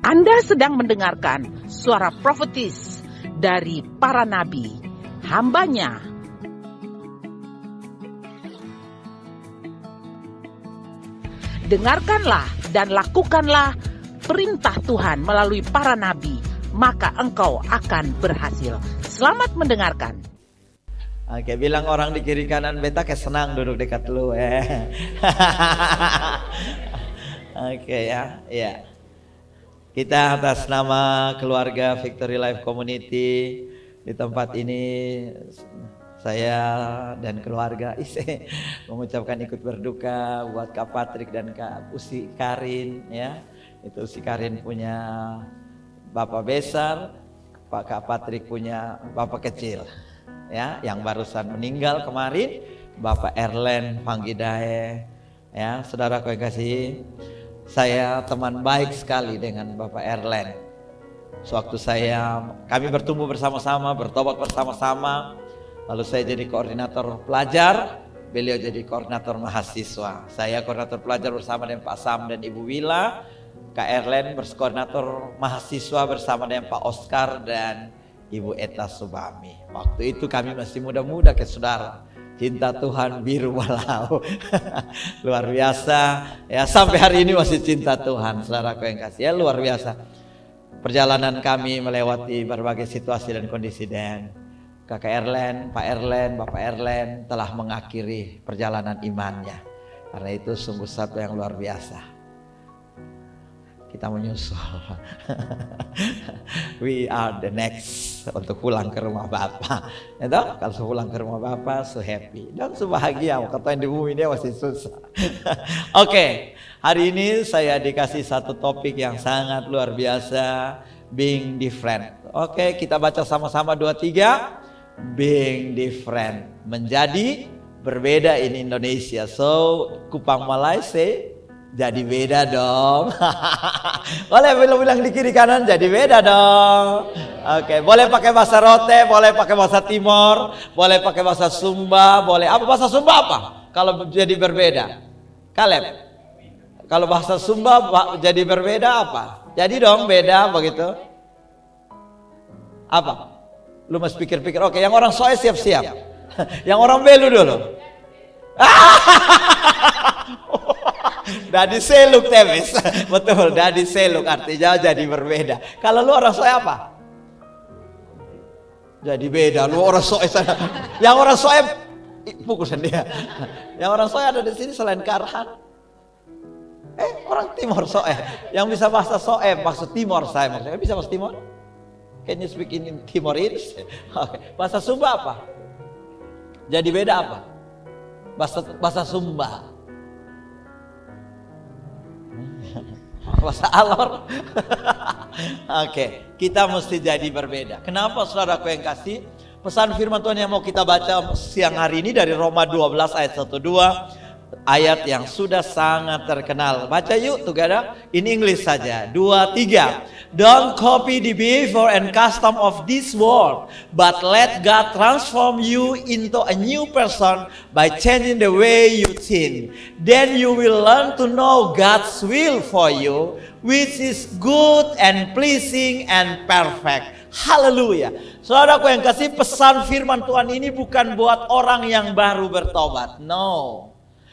Anda sedang mendengarkan suara profetis dari para nabi, hambanya. Dengarkanlah dan lakukanlah perintah Tuhan melalui para nabi, maka engkau akan berhasil. Selamat mendengarkan. Oke, bilang orang di kiri kanan, beta kayak senang duduk dekat lu. Oke ya. Kita atas nama keluarga Victory Life Community di tempat ini, saya dan keluarga mengucapkan ikut berduka buat Kak Patrick dan Kak Usi Karin ya. Itu Usi Karin punya bapak besar, Kak Patrick punya bapak kecil ya, yang barusan meninggal kemarin, Bapak Erlen Panggidae ya. Saudaraku yang kasih, saya teman baik sekali dengan Bapak Erlen. Sewaktu kami bertumbuh bersama-sama, bertobat bersama-sama. Lalu saya jadi koordinator pelajar, beliau jadi koordinator mahasiswa. Saya koordinator pelajar bersama dengan Pak Sam dan Ibu Wila. Kak Erlen berkoordinator mahasiswa bersama dengan Pak Oscar dan Ibu Eta Subami. Waktu itu kami masih muda-muda ke saudara. Cinta Tuhan biru walau. Luar biasa ya, sampai hari ini masih cinta Tuhan, saudaraku yang kasih ya, luar biasa. Perjalanan kami melewati berbagai situasi dan kondisi, dan Kakak Erlen, Pak Erlen, Bapak Erlen telah mengakhiri perjalanan imannya. Karena itu sungguh satu yang luar biasa. Kita menyusul. We are the next untuk pulang ke rumah Bapak. Itu kalau pulang ke rumah Bapak, so happy dan so bahagia. Kata yang di bumi dia masih susah. Oke, hari ini saya dikasih satu topik yang sangat luar biasa, being different. Oke, kita baca sama-sama 2-3. Being different, menjadi berbeda in Indonesia. So Kupang Malaysia. Jadi beda dong. Boleh bilang di kiri kanan, jadi beda dong. Oke, boleh pakai bahasa Rote, boleh pakai bahasa Timor, boleh pakai bahasa Sumba, boleh apa bahasa Sumba apa? Kalau jadi berbeda. Kaleb. Kalau bahasa Sumba jadi berbeda apa? Jadi dong beda begitu. Apa? Lu mesti pikir-pikir. Oke, yang orang Soe siap-siap. Yang orang Belu dulu. Dadi seluk temis. Betul, dadi seluk artinya jadi berbeda. Kalau lu orang Soe apa? Jadi beda. Lu orang Soe sana. Yang orang Soe pukulan dia. Yang orang Soe ada di sini selain Karhan. Orang Timor Soe. Yang bisa bahasa Soe, maksud Timor saya maksudnya. Bisa bahasa Timor? Can you speak in Timoris? Okay. Bahasa Sumba apa? Jadi beda apa? Bahasa Sumba. Bahasa Alor. Oke, kita mesti jadi berbeda. Kenapa saudaraku yang kasih? Pesan firman Tuhan yang mau kita baca siang hari ini dari Roma 12 ayat 1-2. Ayat yang sudah sangat terkenal. Baca yuk together. In English saja. 2-3. Don't copy the behavior and custom of this world, but let God transform you into a new person by changing the way you think. Then you will learn to know God's will for you, which is good and pleasing and perfect. Haleluya. Saudaraku yang kasih, pesan firman Tuhan ini bukan buat orang yang baru bertobat. No.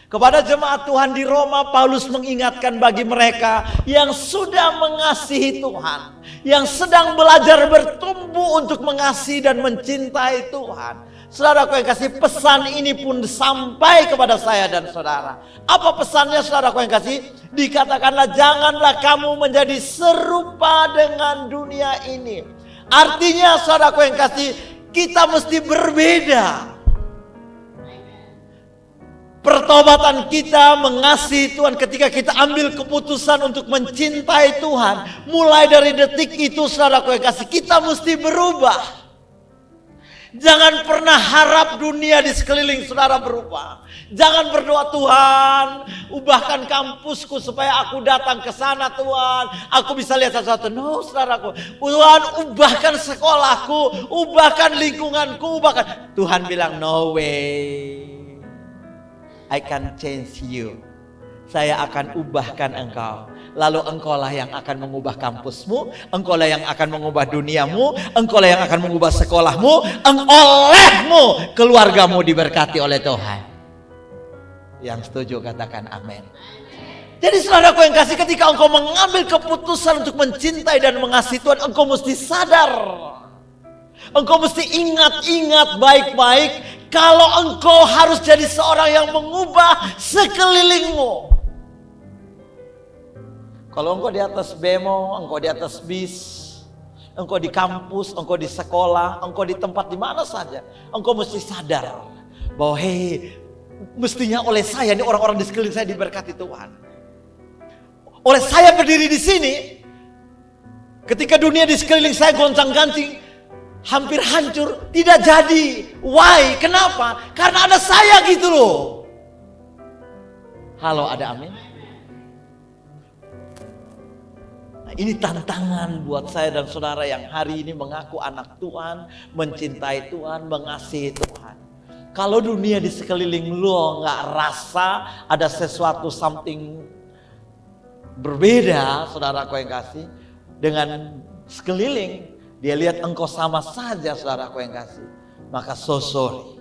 Kepada jemaat Tuhan di Roma, Paulus mengingatkan bagi mereka yang sudah mengasihi Tuhan, yang sedang belajar bertumbuh untuk mengasihi dan mencintai Tuhan. Saudaraku yang kasih, pesan ini pun sampai kepada saya dan saudara. Apa pesannya saudaraku yang kasih? Dikatakanlah janganlah kamu menjadi serupa dengan dunia ini. Artinya saudaraku yang kasih, kita mesti berbeda. Pertobatan kita mengasihi Tuhan ketika kita ambil keputusan untuk mencintai Tuhan. Mulai dari detik itu saudaraku yang kasih, kita mesti berubah. Jangan pernah harap dunia di sekeliling saudara berubah. Jangan berdoa, Tuhan ubahkan kampusku supaya aku datang ke sana Tuhan, aku bisa lihat sesuatu. No saudaraku, Tuhan ubahkan sekolahku, ubahkan lingkunganku, ubahkan. Tuhan bilang no way, I can change you. Saya akan ubahkan engkau. lalu engkaulah yang akan mengubah kampusmu, engkaulah yang akan mengubah duniamu, engkaulah yang akan mengubah sekolahmu, olehmu keluargamu diberkati oleh Tuhan. Yang setuju katakan amin. Jadi saudaraku yang kasih, ketika engkau mengambil keputusan untuk mencintai dan mengasihi Tuhan, engkau mesti sadar. Engkau mesti ingat-ingat baik-baik kalau engkau harus jadi seorang yang mengubah sekelilingmu. Kalau engkau di atas bemo, engkau di atas bis, engkau di kampus, engkau di sekolah, engkau di tempat di mana saja, engkau mesti sadar bahwa mestinya oleh saya, ini orang-orang di sekeliling saya diberkati Tuhan. Oleh saya berdiri di sini, ketika dunia di sekeliling saya goncang-ganjing, hampir hancur, tidak jadi. Why? Kenapa? Karena ada saya gitu loh. Halo, ada amin? Nah, ini tantangan buat saya dan saudara yang hari ini mengaku anak Tuhan, mencintai Tuhan, mengasihi Tuhan. Kalau dunia di sekeliling lo nggak rasa ada sesuatu something berbeda, saudaraku yang kasih, dengan sekeliling, dia lihat engkau sama saja, saudaraku yang kasih, maka so sorry.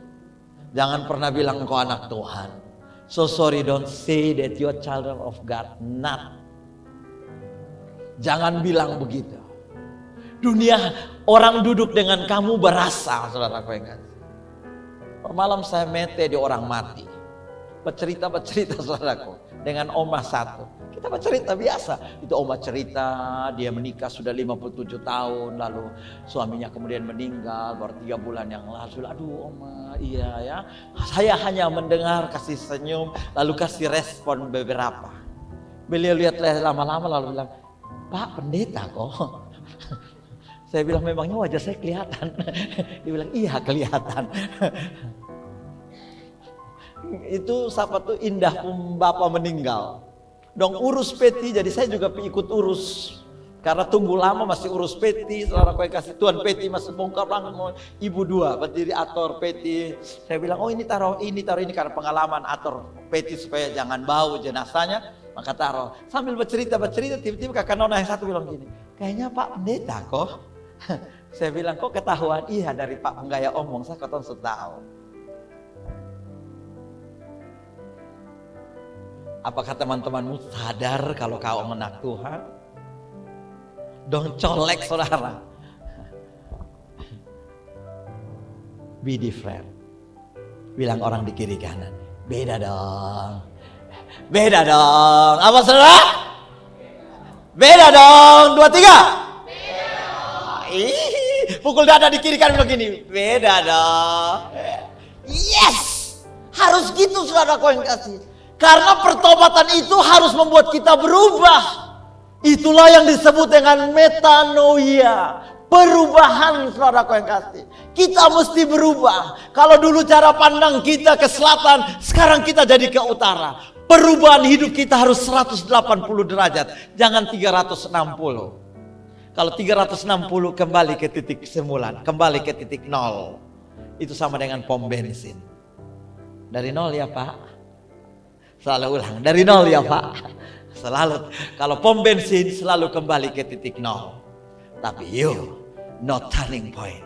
Jangan pernah bilang engkau anak Tuhan. So sorry, don't say that you are children of God. Not. Jangan bilang begitu. Dunia, orang duduk dengan kamu berasa, saudaraku yang kasih. Malam saya mete di orang mati. Bercerita saudaraku. Dengan omah satu. Kita bercerita biasa. Itu omah cerita, dia menikah sudah 57 tahun. Lalu suaminya kemudian meninggal baru 3 bulan yang lalu. Aduh omah, iya ya. Saya hanya mendengar, kasih senyum, lalu kasih respon beberapa. Beliau lihat lama-lama lalu bilang, Pak pendeta kok. Saya bilang memangnya wajah saya kelihatan. Dia bilang iya kelihatan. Itu siapa tuh indah bapak meninggal. Dong urus peti, jadi saya juga ikut urus. Karena tunggu lama masih urus peti. Saudara kau kasih Tuhan peti masih bongkar banget. Ibu 2 berdiri atur peti. Saya bilang oh ini taruh ini karena pengalaman atur peti supaya jangan bau jenazahnya. Maka taruh. Sambil bercerita tiba-tiba kakak nona yang satu bilang gini. Kayaknya Pak Pendeta kok. Saya bilang kok ketahuan? Iya dari Pak penggaya omong saya kau tahu. Apakah teman-temanmu sadar kalau kau anak Tuhan? Don't colek saudara. Be different. Bilang orang di kiri kanan. Beda dong. Beda dong. Apa saudara? Beda dong. 2, 3. Beda. Pukul dada di kiri kanan begini. Beda dong. Yes. Harus gitu saudara kau yang kasih. Karena pertobatan itu harus membuat kita berubah. Itulah yang disebut dengan metanoia. Perubahan saudaraku yang kasih. Kita mesti berubah. Kalau dulu cara pandang kita ke selatan, sekarang kita jadi ke utara. Perubahan hidup kita harus 180 derajat. Jangan 360. Kalau 360 kembali ke titik semula. Kembali ke titik 0. Itu sama dengan pom bensin. Dari 0 ya Pak. Selalu ulang, dari 0 ya Pak. Selalu, kalau pom bensin selalu kembali ke titik 0. Tapi not turning point.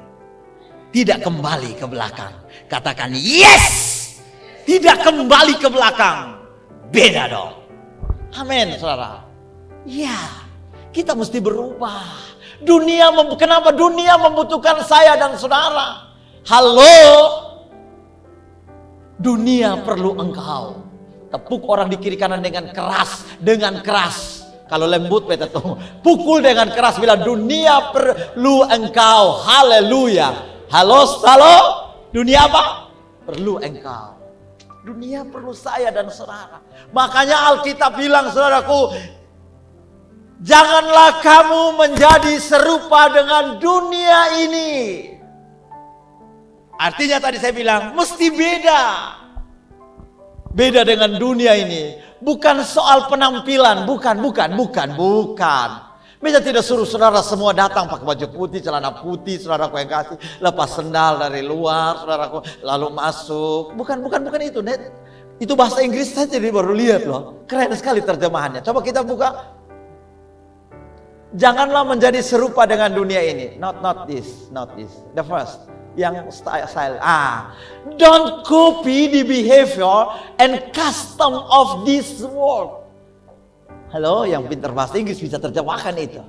Tidak kembali ke belakang. Katakan yes. Tidak kembali ke belakang. Beda dong. Amin saudara. Ya, kita mesti berubah. Kenapa dunia membutuhkan saya dan saudara? Halo. Dunia perlu engkau. Tepuk orang di kiri kanan dengan keras. Kalau lembut beta tuh pukul dengan keras bilang dunia perlu engkau. Haleluya. Halo. Dunia apa? Perlu engkau. Dunia perlu saya dan saudara. Makanya Alkitab bilang saudaraku, janganlah kamu menjadi serupa dengan dunia ini. Artinya tadi saya bilang mesti beda. Beda dengan dunia ini. Bukan soal penampilan. Bukan. Beta tidak suruh saudara semua datang pakai baju putih, celana putih, saudaraku yang kasih. Lepas sendal dari luar, saudaraku. Lalu masuk. Bukan itu. Itu bahasa Inggris saya jadi baru lihat loh. Keren sekali terjemahannya. Coba kita buka. Janganlah menjadi serupa dengan dunia ini. Not this. The first. Yang style. Don't copy the behavior and custom of this world. Halo, yang pintar bahasa Inggris bisa terjemahkan itu.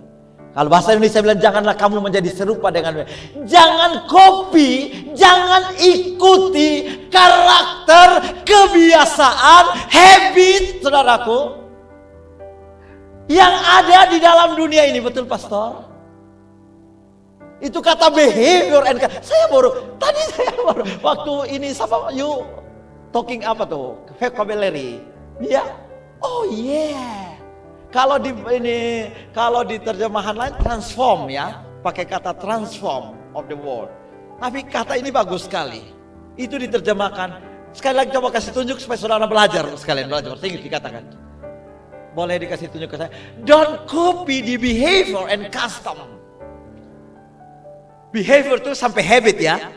Kalau bahasa Indonesia bilang janganlah kamu menjadi serupa dengan. Jangan copy, jangan ikuti karakter, kebiasaan, habit, saudaraku, yang ada di dalam dunia ini. Betul, pastor? Itu kata behavior and saya baru waktu ini sama you talking apa tuh? Vocabulary. Ya. Oh yeah. Kalau di terjemahan lain transform ya, pakai kata transform of the world. Tapi kata ini bagus sekali. Itu diterjemahkan. Sekali lagi coba kasih tunjuk supaya saudara belajar sekalian belajar. Ingat dikatakan. Boleh dikasih tunjuk ke saya. Don't copy the behavior and custom. Behavior itu sampai habit ya.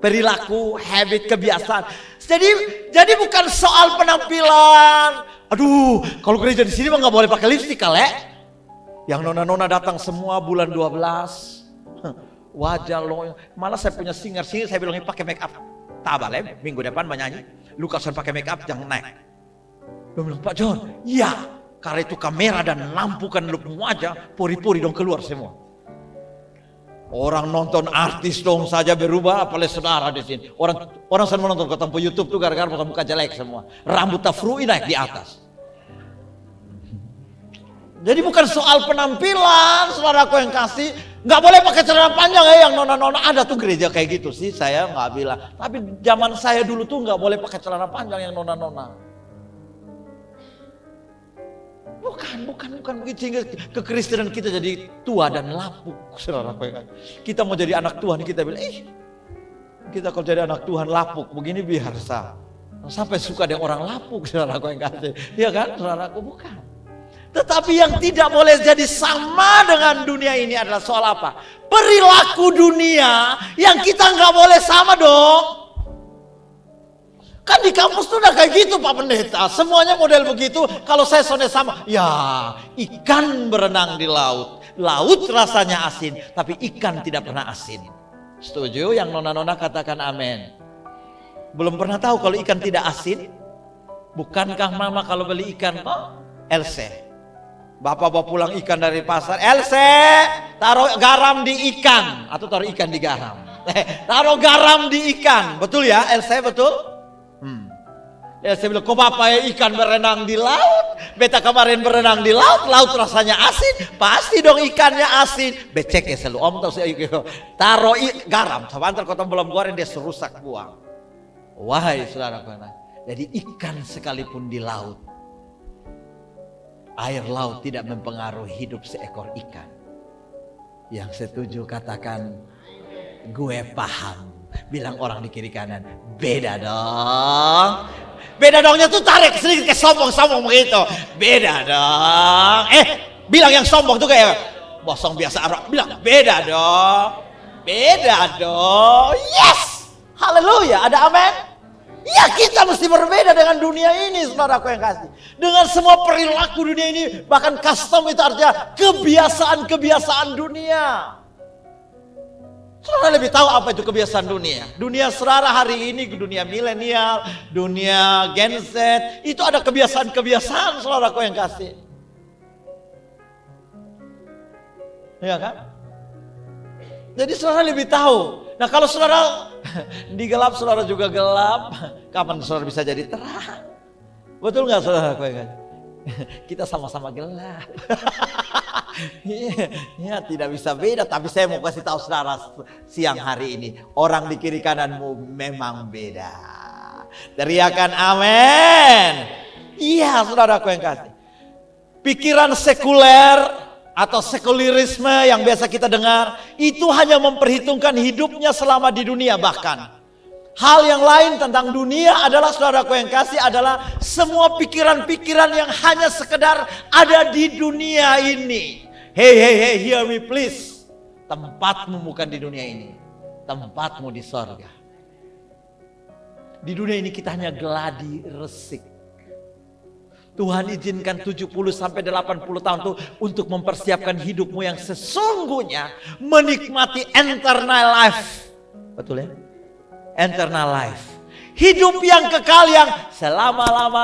Perilaku, habit, kebiasaan. Jadi bukan soal penampilan. Aduh, kalau gereja di sini mah nggak boleh pakai lipstik kali ya. Yang nona-nona datang semua bulan 12. Wajah lo. Malah saya punya singer saya bilangin pakai make up. Tabal ya, minggu depan menyanyi. Lukasan pakai make up jangan naik. Dia bilang, Pak John, iya, karena itu kamera dan lampu kan lu wajah, pori-pori dong keluar semua. Orang nonton artis dong saja berubah, apalagi saudara di sini. Orang sering menonton ketemu YouTube tuh gara-gara muka jelek semua. Rambut tafrui naik di atas. Jadi bukan soal penampilan, saudaraku yang kasih. Nggak boleh pakai celana panjang ya, yang nona-nona ada tuh gereja kayak gitu sih. Saya nggak bilang. Tapi zaman saya dulu tuh nggak boleh pakai celana panjang yang nona-nona. Bukan begitu sehingga kekristenan kita jadi tua dan lapuk, saudara. Kita mau jadi anak Tuhan, kita bilang, kita kalau jadi anak Tuhan lapuk begini biasa. Sampai suka dengan orang lapuk, saudaraku yang kasih. Iya kan, saudaraku? Bukan. Tetapi yang tidak boleh jadi sama dengan dunia ini adalah soal apa? Perilaku dunia yang kita nggak boleh sama dong. Kan di kampus tuh udah kayak gitu Pak Pendeta. Semuanya model begitu. Kalau saya sonde sama. Ya ikan berenang di laut. Laut rasanya asin. Tapi ikan tidak pernah asin. Setuju? Yang nona-nona katakan amin. Belum pernah tahu kalau ikan tidak asin? Bukankah mama kalau beli ikan? Else. Bapak bawa pulang ikan dari pasar. Else taruh garam di ikan. Atau taruh ikan di garam. Taruh garam di ikan. Betul ya Else betul? Ya saya bilang, kok bapak ya ikan berenang di laut? Beta kemarin berenang di laut, laut rasanya asin. Pasti dong ikannya asin. Becek ya selalu, om tahu saya taruh garam. Sebentar kota belum goreng dia serusak buang. Wahai saudara, jadi ikan sekalipun di laut, air laut tidak mempengaruhi hidup seekor ikan. Yang setuju katakan, gue paham. Bilang orang di kiri kanan, beda dong. Beda dongnya tuh tarik sedikit kayak sombong-sombong begitu. Beda dong. Bilang yang sombong tuh kayak bosong biasa Arab. Bilang beda dong. Beda dong. Yes. Haleluya. Ada amin. Ya kita mesti berbeda dengan dunia ini, saudaraku yang kasih. Dengan semua perilaku dunia ini, bahkan custom itu artinya kebiasaan-kebiasaan dunia. Saudara lebih tahu apa itu kebiasaan dunia. Dunia saudara hari ini, dunia milenial, dunia Gen Z, itu ada kebiasaan-kebiasaan saudaraku yang kasih. Iya kan? Jadi saudara lebih tahu. Nah kalau saudara di gelap, saudara juga gelap. Kapan saudara bisa jadi terang? Betul nggak saudaraku yang kasih? Kita sama-sama gelap. Ya tidak bisa beda. Tapi saya mau kasih tahu saudara siang hari ini, orang di kiri kananmu memang beda. Teriakan amin. Iya saudaraku yang kasih. Pikiran sekuler atau sekulerisme yang biasa kita dengar, itu hanya memperhitungkan hidupnya selama di dunia. Bahkan hal yang lain tentang dunia adalah, saudaraku yang kasih, adalah semua pikiran-pikiran yang hanya sekedar ada di dunia ini. Hey, hear me please. Tempatmu bukan di dunia ini. Tempatmu di sorga. Di dunia ini kita hanya geladi resik. Tuhan izinkan 70 sampai 80 tahun itu untuk mempersiapkan hidupmu yang sesungguhnya menikmati eternal life. Betul ya? Eternal life. Hidup yang kekal yang selama-lama.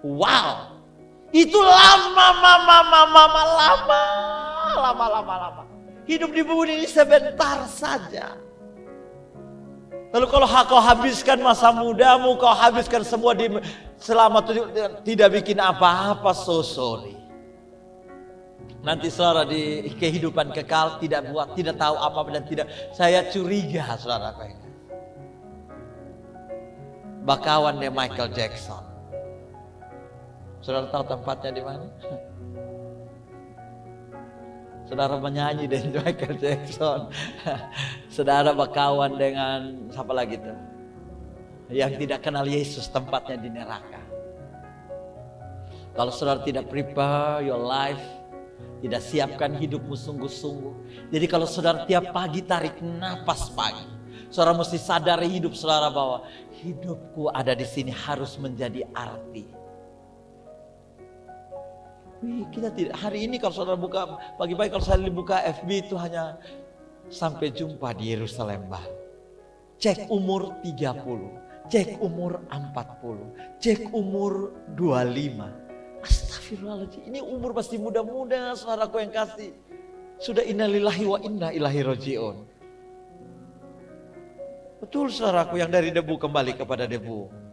Wow. Itu lama. Hidup di bumi ini sebentar saja. Lalu kalau kau habiskan masa mudamu, kau habiskan semua selama tidak bikin apa-apa, so sorry. Nanti saudara di kehidupan kekal tidak tahu apa-apa dan tidak. Saya curiga saudara. Bakawan deh Michael Jackson. Saudara tahu tempatnya di mana? Saudara menyanyi dengan Michael Jackson. Saudara berkawan dengan siapa lagi tuh? Yang tidak kenal Yesus, tempatnya di neraka. Kalau saudara tidak prepare your life, tidak siapkan hidupmu sungguh-sungguh. Jadi kalau saudara tiap pagi tarik napas pagi, saudara mesti sadari hidup saudara bahwa hidupku ada di sini harus menjadi arti. Kita tidak, hari ini kalau saudara buka pagi-pagi, kalau saya buka FB itu hanya sampai jumpa di Yerusalem Baru. Cek umur 30, cek umur 40, cek umur 25. Astagfirullahaladzim, ini umur pasti muda-muda saudaraku yang kasih. Sudah innalillahi wa inna ilaihi rajiun. Betul saudaraku, yang dari debu kembali kepada debu.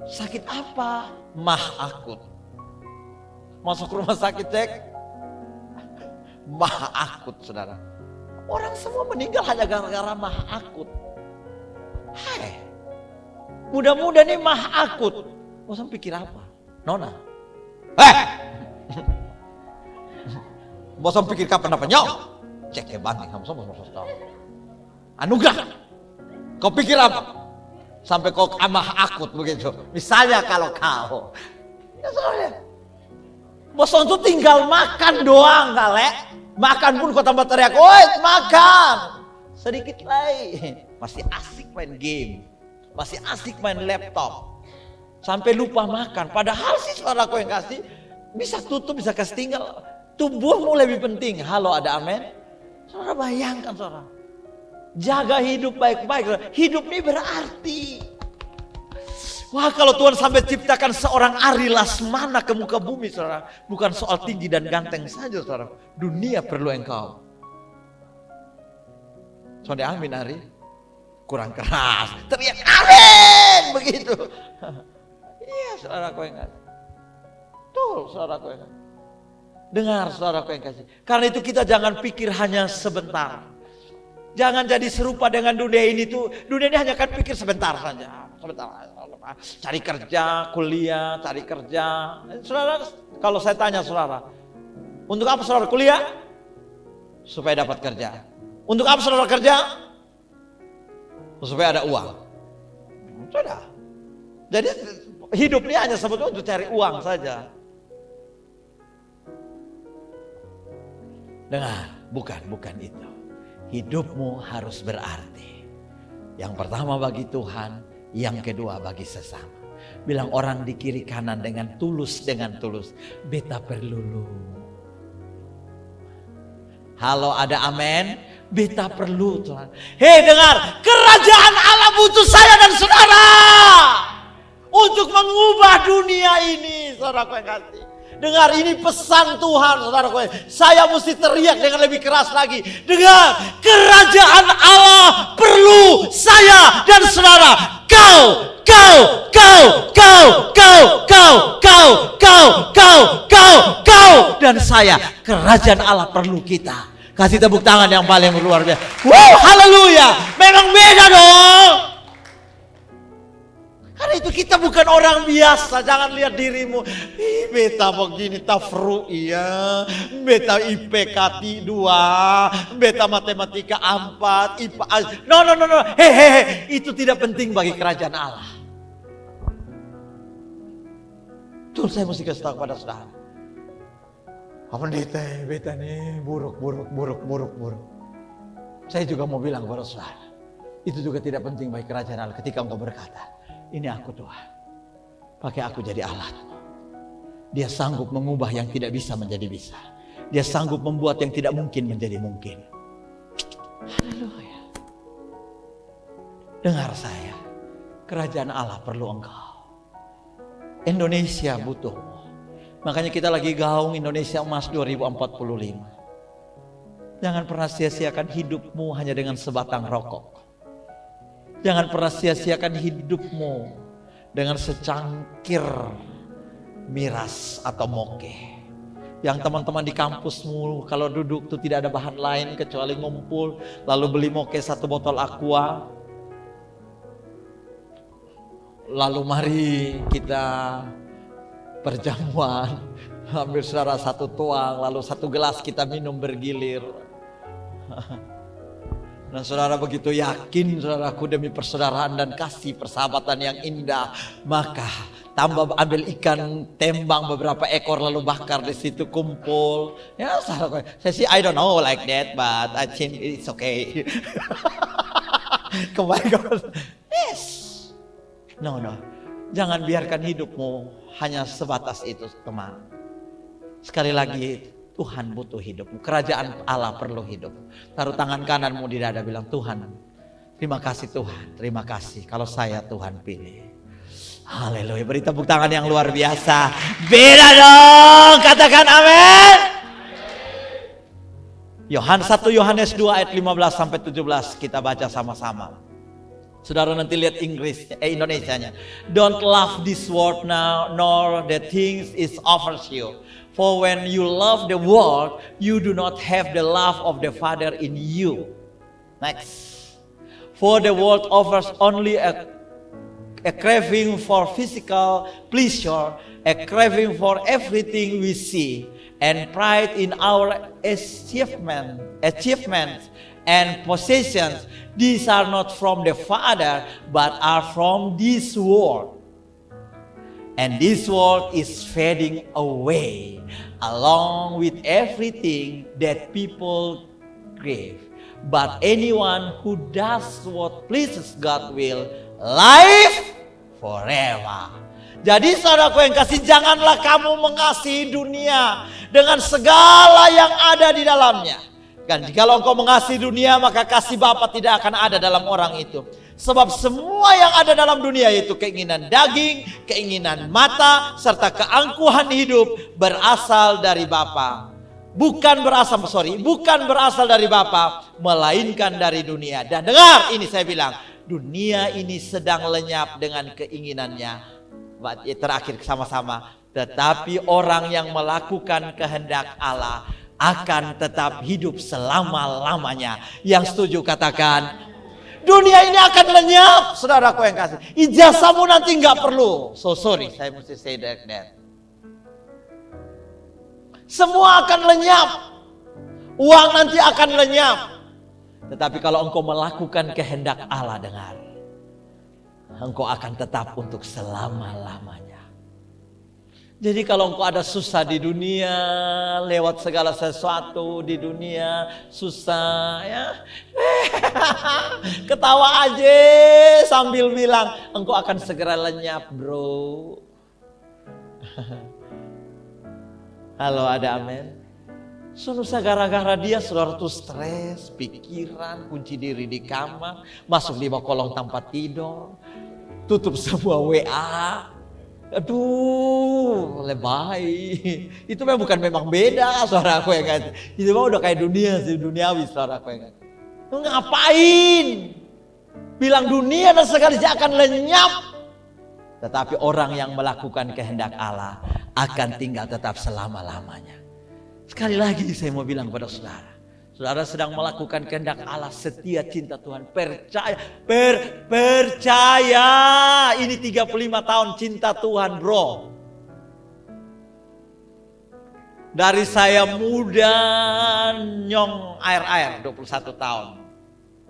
Sakit apa? Mah akut. Masuk rumah sakit cek, mah akut saudara. Orang semua meninggal hanya gara-gara mah akut. Hai, muda-muda nih mah akut. Bosan pikir apa? Nona. Bosan pikir kapan apa nyok? Cek banting kamu semua tahu. Anugerah. Kau pikir apa? Sampai kau amah akut begitu. Misalnya kalau kau, ya soalnya, bosan tuh tinggal makan doang kali. Makan pun kau tambah teriak, woi makan. Sedikit lagi, masih asik main game, masih asik main laptop, sampai lupa makan. Padahal sih saudara kau yang kasih bisa tutup, bisa kasih tinggal. Tubuhmu lebih penting. Halo, ada amin? Saudara bayangkan saudara. Jaga hidup baik-baik. Hidup ini berarti. Wah, kalau Tuhan sampai ciptakan seorang Ari Lasmana ke muka bumi, saudara, bukan soal tinggi dan ganteng saja, saudara. Dunia perlu engkau. Saudara, amin Ari. Kurang keras. Teriak amin begitu. Iya, saudara kau yang kasih. Betul, saudara kau yang kasih. Dengar, saudara kau yang kasih. Karena itu kita jangan pikir hanya sebentar. Jangan jadi serupa dengan dunia ini tuh. Dunia ini hanya kan pikir sebentar saja. Sebentar. Cari kerja, kuliah, cari kerja. Saudara, kalau saya tanya saudara, untuk apa saudara kuliah? Supaya dapat kerja. Untuk apa saudara kerja? Supaya ada uang. Sudah. Jadi hidup ini hanya sebetulnya untuk cari uang saja. Dengar, bukan itu. Hidupmu harus berarti. Yang pertama bagi Tuhan, yang kedua bagi sesama. Bilang orang di kiri kanan dengan tulus, beta perlu lu. Halo, ada amin? Beta perlu Tuhan. Hei dengar, kerajaan Allah butuh saya dan saudara untuk mengubah dunia ini, saudaraku yang kasih. Dengar, ini pesan Tuhan, saudaraku. Saya mesti teriak dengan lebih keras lagi. Dengar, kerajaan Allah perlu saya dan saudara. Kau dan saya. Kerajaan Allah perlu kita. Kasih tepuk tangan yang paling luar biasa. Wow, haleluya. Memang beda dong. Karena itu kita bukan orang biasa. Jangan lihat dirimu. Beta begini tafru iya. Beta IPK 2. Beta matematika 4. IPA. No. Hehehe. Itu tidak penting bagi kerajaan Allah. Tuh saya mesti kasih tahu kepada saudara. Pendeta, beta nih buruk. Saya juga mau bilang kepada saudara, itu juga tidak penting bagi kerajaan Allah ketika engkau berkata, ini aku Tuhan, pakai aku jadi alatmu. Dia sanggup mengubah yang tidak bisa menjadi bisa. Dia sanggup membuat yang tidak mungkin menjadi mungkin. Haleluya. Dengar saya, kerajaan Allah perlu engkau. Indonesia butuhmu. Makanya kita lagi gaung Indonesia Emas 2045. Jangan pernah sia-siakan hidupmu hanya dengan sebatang rokok. Jangan pernah sia-siakan hidupmu dengan secangkir miras atau moke. Yang teman-teman di kampusmu kalau duduk tuh tidak ada bahan lain kecuali ngumpul, lalu beli moke 1 botol aqua. Lalu mari kita perjamuan, ambil saudara 1 tuang, lalu 1 gelas kita minum bergilir. Dan saudara begitu yakin, saudaraku, demi persaudaraan dan kasih persahabatan yang indah, maka tambah ambil ikan, tembang beberapa ekor lalu bakar di situ, kumpul. Ya, saudara, saya sih I don't know like that, but I think it's okay. Kembali. Yes. No. Jangan biarkan hidupmu hanya sebatas itu, teman. Sekali lagi, Tuhan butuh hidupmu. Kerajaan Allah perlu hidup. Taruh tangan kananmu di dada, bilang, Tuhan, terima kasih Tuhan. Terima kasih kalau saya Tuhan pilih. Haleluya. Beri tepuk tangan yang luar biasa. Beda dong. Katakan amin. 1 Yohanes 2 ayat 15 sampai 17 kita baca sama-sama. Saudara nanti lihat Indonesianya. Don't love this world now, nor the things it offers you. For when you love the world, you do not have the love of the Father in you. Next. For the world offers only a craving for physical pleasure, a craving for everything we see, and pride in our achievements and possessions. These are not from the Father, but are from this world. And this world is fading away along with everything that people crave. But anyone who does what pleases God will live forever. Jadi saudaraku yang kasih, janganlah kamu mengasihi dunia dengan segala yang ada di dalamnya. Kan jikalau engkau mengasihi dunia, maka kasih Bapa tidak akan ada dalam orang itu. Sebab semua yang ada dalam dunia itu, keinginan daging, keinginan mata, serta keangkuhan hidup berasal dari Bapa. Bukan berasal dari Bapa, melainkan dari dunia. Dan dengar, ini saya bilang, dunia ini sedang lenyap dengan keinginannya. Terakhir sama-sama. Tetapi orang yang melakukan kehendak Allah akan tetap hidup selama-lamanya. Yang setuju katakan, dunia ini akan lenyap, saudaraku yang kasih. Ijazahmu nanti nggak perlu. So sorry, saya mesti say that. Semua akan lenyap. Uang nanti akan lenyap. Tetapi kalau engkau melakukan kehendak Allah, dengar, engkau akan tetap untuk selama-lamanya. Jadi kalau engkau ada susah di dunia, lewat segala sesuatu di dunia, susah ya, ketawa aja sambil bilang, engkau akan segera lenyap, bro. Halo, ada amin? Susah gara-gara dia, saudara tuh stres, pikiran, kunci diri di kamar, masuk di bawah kolong tanpa tidur, tutup semua WA. Aduh, lebay. Itu memang beda, saudaraku yang kan. Itu mah udah kayak duniawi, saudaraku yang kan. Lu ngapain? Bilang dunia dan sekali akan lenyap. Tetapi orang yang melakukan kehendak Allah akan tinggal tetap selama-lamanya. Sekali lagi saya mau bilang kepada saudara. Saudara sedang melakukan kehendak Allah, setia, cinta Tuhan, percaya. Ini 35 tahun cinta Tuhan, bro. Dari saya muda nyong air 21 tahun.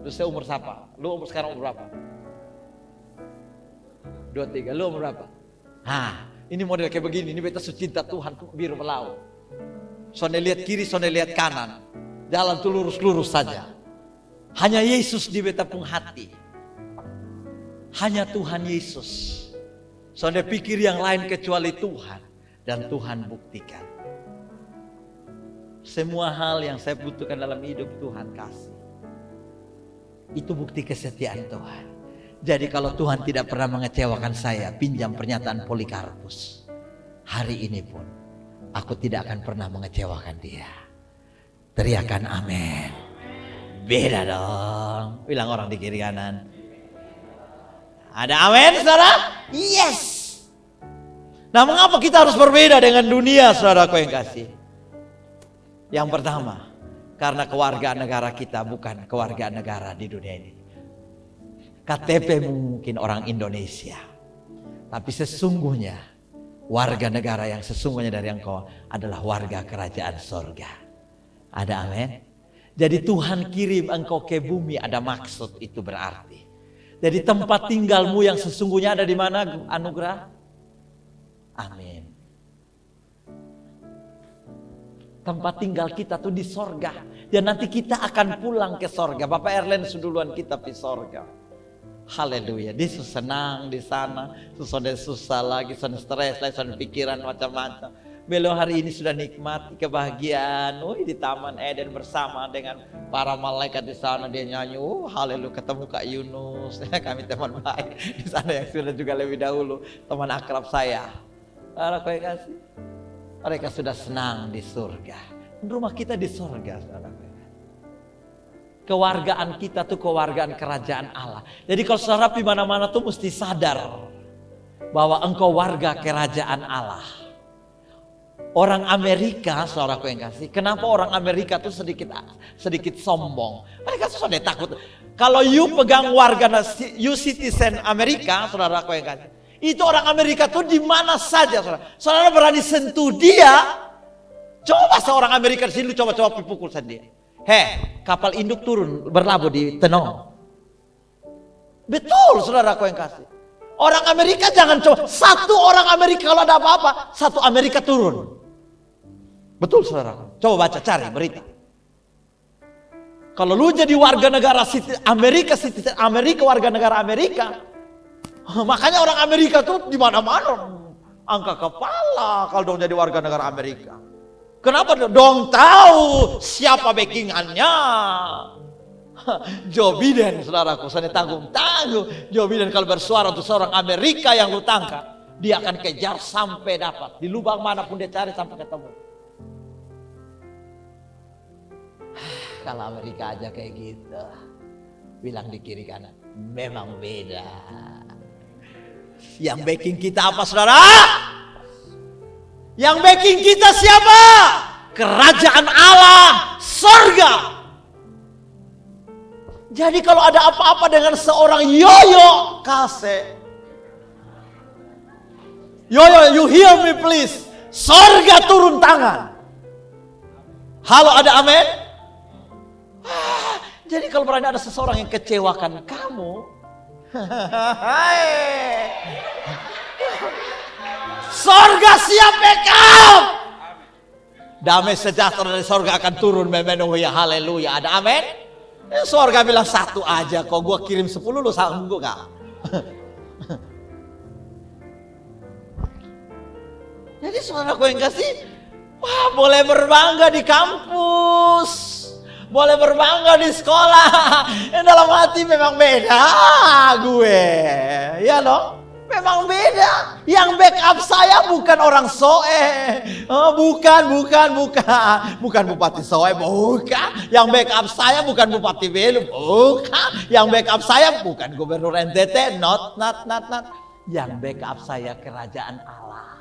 Terus saya umur siapa? Lu sekarang umur berapa? 23. Lu umur berapa? Ini model kayak begini. Ini beta cinta Tuhan biru melaut. Sonde lihat kiri, sonde lihat kanan. Jalan tuh lurus-lurus saja. Hanya Yesus di betapung hati. Hanya Tuhan Yesus. Sonde pikir yang lain kecuali Tuhan. Dan Tuhan buktikan. Semua hal yang saya butuhkan dalam hidup Tuhan kasih. Itu bukti kesetiaan Tuhan. Jadi kalau Tuhan tidak pernah mengecewakan saya, pinjam pernyataan Polikarpus. Hari ini pun aku tidak akan pernah mengecewakan dia. Teriakan amin. Beda dong. Bilang orang di kiri kanan. Ada amin saudara? Yes. Nah mengapa kita harus berbeda dengan dunia saudaraku yang kasih? Yang pertama, karena kewargaan negara kita bukan kewargaan negara di dunia ini. KTP mungkin orang Indonesia. Tapi sesungguhnya warga negara yang sesungguhnya dari engkau adalah warga kerajaan sorga. Ada amin? Jadi Tuhan kirim engkau ke bumi ada maksud itu berarti. Jadi tempat tinggalmu yang sesungguhnya ada di mana anugerah? Amin. Tempat tinggal kita tuh di sorga. Dan nanti kita akan pulang ke sorga. Bapak Erlen duluan kita di sorga. Haleluya. Dia senang di sana. Susah lagi, stres lagi, pikiran macam-macam. Beliau hari ini sudah nikmati kebahagiaan. Di Taman Eden bersama dengan para malaikat di sana. Dia nyanyi, haleluya, ketemu Kak Yunus. Kami teman baik di sana yang sudah juga lebih dahulu teman akrab saya. Para kau kasih. Mereka sudah senang di surga. Rumah kita di surga, saudara. Kewargaan kita tuh kewargaan kerajaan Allah. Jadi kalau saudara di mana-mana tuh mesti sadar bahwa engkau warga kerajaan Allah. Orang Amerika, saudaraku yang kasih, kenapa orang Amerika tuh sedikit sombong? Mereka tuh sudah takut. Kalau you pegang warga you citizen Amerika, saudaraku yang kasih, itu orang Amerika tuh di mana saja, saudara. Saudara berani sentuh dia, coba seorang Amerika di sini, coba pukul sendiri. Kapal induk turun berlabuh di Tenong. Betul, saudaraku yang kasih. Orang Amerika jangan coba. Satu orang Amerika kalau ada apa-apa, satu Amerika turun. Betul saudara. Coba baca, cari berita. Kalau lu jadi warga negara Amerika warga negara Amerika. Makanya orang Amerika tuh di mana-mana angkat kepala kalau dong jadi warga negara Amerika. Kenapa dong tahu siapa backingannya? Joe Biden, saudaraku, saya tanggung. Joe Biden kalau bersuara untuk seorang Amerika yang lu tangkap, dia akan kejar sampai dapat. Di lubang manapun dia cari sampai ketemu. Kalau Amerika aja kayak gitu, bilang di kiri kanan, memang beda. Yang backing kita apa, saudara? Yang backing kita siapa? Kerajaan Allah, surga. Jadi kalau ada apa-apa dengan seorang Yoyo Kase, Yoyo, you hear me please. Sorga turun tangan. Halo, ada amin? Jadi kalau berani ada seseorang yang kecewakan kamu, sorga siap backup. Damai sejahtera dari sorga akan turun memenuhi, haleluya. Ada amin? Sorga bilang satu aja, kok gua kirim 10 lu sanggup gak? Jadi saudaraku yang kasih, wah boleh berbangga di kampus. Boleh berbangga di sekolah. Dalam hati memang beda gue. Ya loh. Memang beda. Yang backup saya bukan orang Soe. Oh, bukan. Bukan Bupati Soe, bukan. Yang backup saya bukan Bupati Belu, bukan. Yang backup saya bukan Gubernur NTT, not. Yang backup saya kerajaan Allah.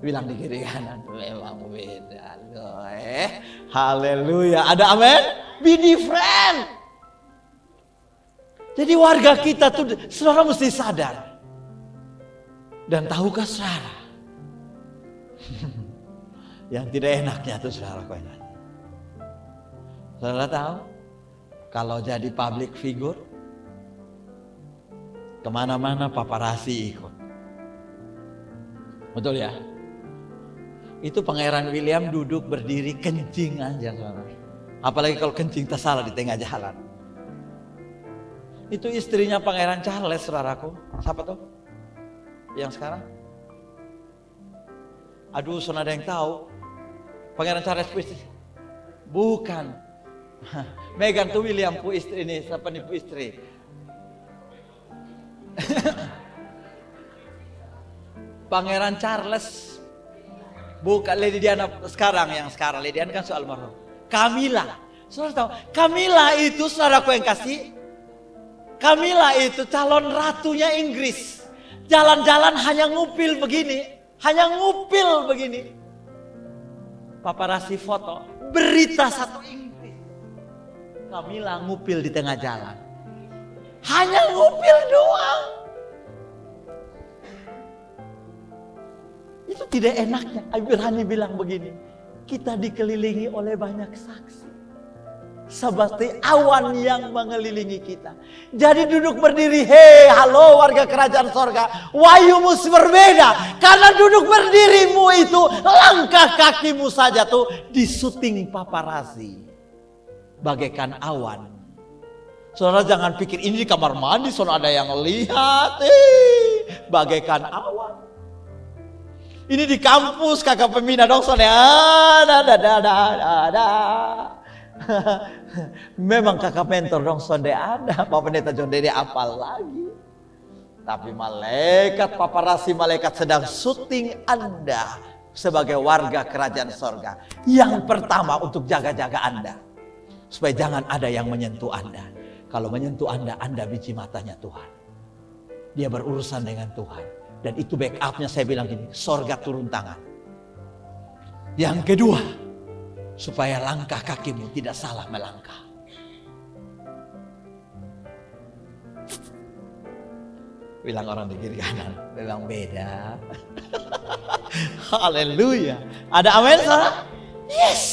Bilang di kiri kanan, memang beda loh. Haleluya. Ada amin? Be different. Jadi warga kita tuh, saudara mesti sadar. Dan tahukah saudara? Yang tidak enaknya tuh saudara kau enak. Saudara tahu? Kalau jadi public figure, kemana-mana paparazzi ikut. Betul ya? Itu Pangeran William duduk berdiri kencing aja, saudara. Apalagi kalau kencing tersalah di tengah jalan. Itu istrinya Pangeran Charles, saudaraku. Siapa tuh? Yang sekarang? Aduh, saudara ada yang tahu? Pangeran Charles pu istri? Bukan. Meghan tuh William pu istri ini. Siapa nih pu istri? Pangeran Charles. Bukan Lady Diana sekarang, yang sekarang. Lady Diana kan soal almarhum. Camilla. Saudara tahu? Camilla itu saudaraku yang kasih. Camilla itu calon ratunya Inggris. Jalan-jalan hanya ngupil begini. Hanya ngupil begini. Paparazzi foto. Berita satu Inggris. Camilla ngupil di tengah jalan. Hanya ngupil doang. Itu tidak enaknya. Ibrani bilang begini. Kita dikelilingi oleh banyak saksi. Seperti awan yang mengelilingi kita. Jadi duduk berdiri. Hei, halo warga kerajaan sorga. Wayumu berbeda. Karena duduk berdirimu itu. Langkah kakimu saja tuh disuting paparazzi. Bagaikan awan. Saudara jangan pikir ini di kamar mandi. Saudara ada yang lihat. Bagaikan awan. Ini di kampus kakak pembina dong saudara. Memang kakak mentor dong saudara ada. Pak Pendeta John Dede apal lagi. Tapi malaikat paparazzi, malaikat sedang syuting Anda sebagai warga kerajaan sorga. Yang pertama untuk jaga-jaga Anda. Supaya jangan ada yang menyentuh Anda. Kalau menyentuh Anda biji matanya Tuhan. Dia berurusan dengan Tuhan. Dan itu backupnya saya bilang gini, sorga turun tangan. Yang kedua, supaya langkah kakimu tidak salah melangkah. Bilang orang di kiri kanan, memang beda. Haleluya. Ada amin saudara? Yes.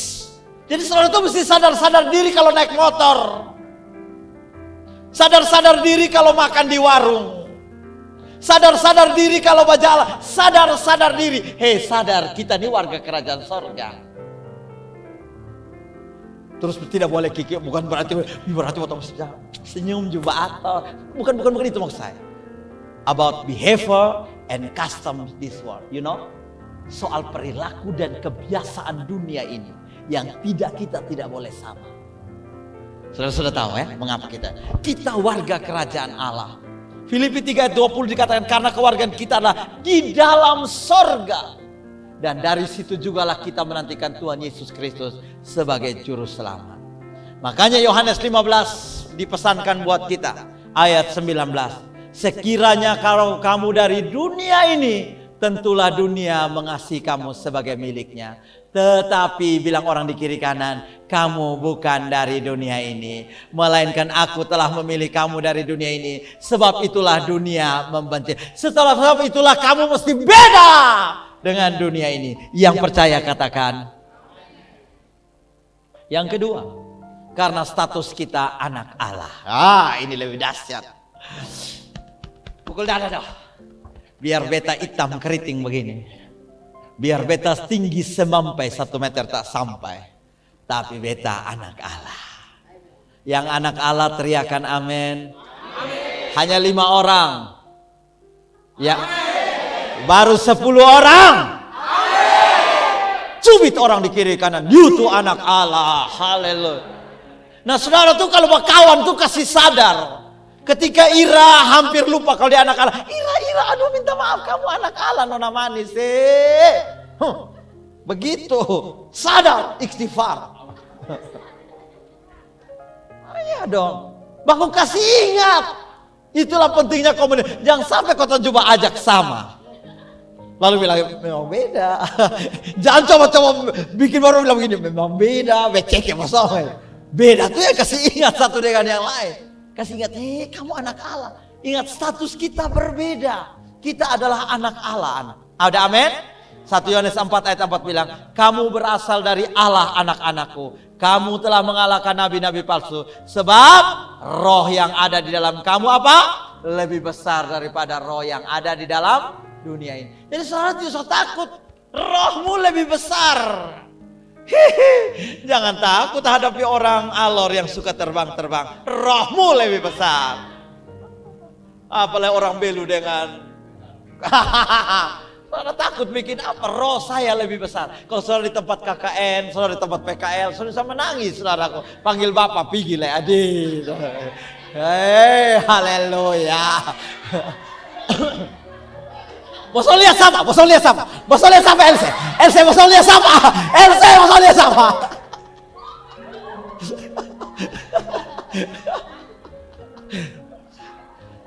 Jadi saudara itu mesti sadar-sadar diri kalau naik motor. Sadar-sadar diri kalau makan di warung. Sadar-sadar diri kalau berjalan. Sadar-sadar diri. Hei sadar, kita ini warga kerajaan sorga. Terus tidak boleh kiki. Bukan berarti waktu senyum juga atau. Bukan itu maksud saya. About behavior and custom this world. You know. Soal perilaku dan kebiasaan dunia ini. Yang kita tidak boleh sama. Saudara sudah tahu ya mengapa kita warga kerajaan Allah. Filipi 3 ayat 20 dikatakan karena kewargaan kita adalah di dalam sorga. Dan dari situ jugalah kita menantikan Tuhan Yesus Kristus sebagai juru selamat. Makanya Yohanes 15 dipesankan buat kita. Ayat 19. Sekiranya kalau kamu dari dunia ini, tentulah dunia mengasihi kamu sebagai miliknya. Tetapi bilang orang di kiri kanan, kamu bukan dari dunia ini, melainkan aku telah memilih kamu dari dunia ini. Sebab itulah dunia membenci. Sebab itulah kamu mesti beda dengan dunia ini. Yang percaya katakan. Yang kedua, karena status kita anak Allah. Ini lebih dahsyat. Pukul dada dong. Biar beta hitam keriting begini. Biar beta tinggi semampai 1 meter tak sampai. Tapi beta anak Allah. Yang anak Allah teriakan amin. Hanya 5 orang. Ya. Baru 10 orang. Cubit orang di kiri kanan. You tuh anak Allah. Haleluya. Nah saudara tuh kalau berkawan tuh kasih sadar. Ketika Ira hampir lupa kalau dia anak Allah. Ira, aduh minta maaf kamu anak Allah nona manis. Begitu. Sadar, istighfar. Iya dong. Baku kasih ingat. Itulah pentingnya komunikasi. Jangan sampai kau coba ajak sama. Lalu bilang memang beda. Jangan coba-coba bikin baru bilang begini. Memang beda. Becek ya masalah. Beda tuh ya kasih ingat satu dengan yang lain. Kasih ingat, kamu anak Allah. Ingat status kita berbeda. Kita adalah anak Allah. Ada amin? 1 Yohanes 4 ayat 4 bilang, kamu berasal dari Allah anak-anakku. Kamu telah mengalahkan nabi-nabi palsu. Sebab roh yang ada di dalam kamu apa? Lebih besar daripada roh yang ada di dalam dunia ini. Jadi saudara tidak usah takut. Rohmu lebih besar. Hihi. Jangan takut hadapi orang alor yang suka terbang-terbang. Rohmu lebih besar. Apalagi orang belu dengan saudara takut bikin apa? Roh saya lebih besar. Kalau saudara di tempat KKN, saudara di tempat PKL, saudara bisa menangis, saudaraku. Panggil bapak, pergi le adik. Hei, haleluya. Bosol lihat sama, bosol lihat sama, bosol lihat sama Else, Else bosol lihat sama, Else bosol lihat sama.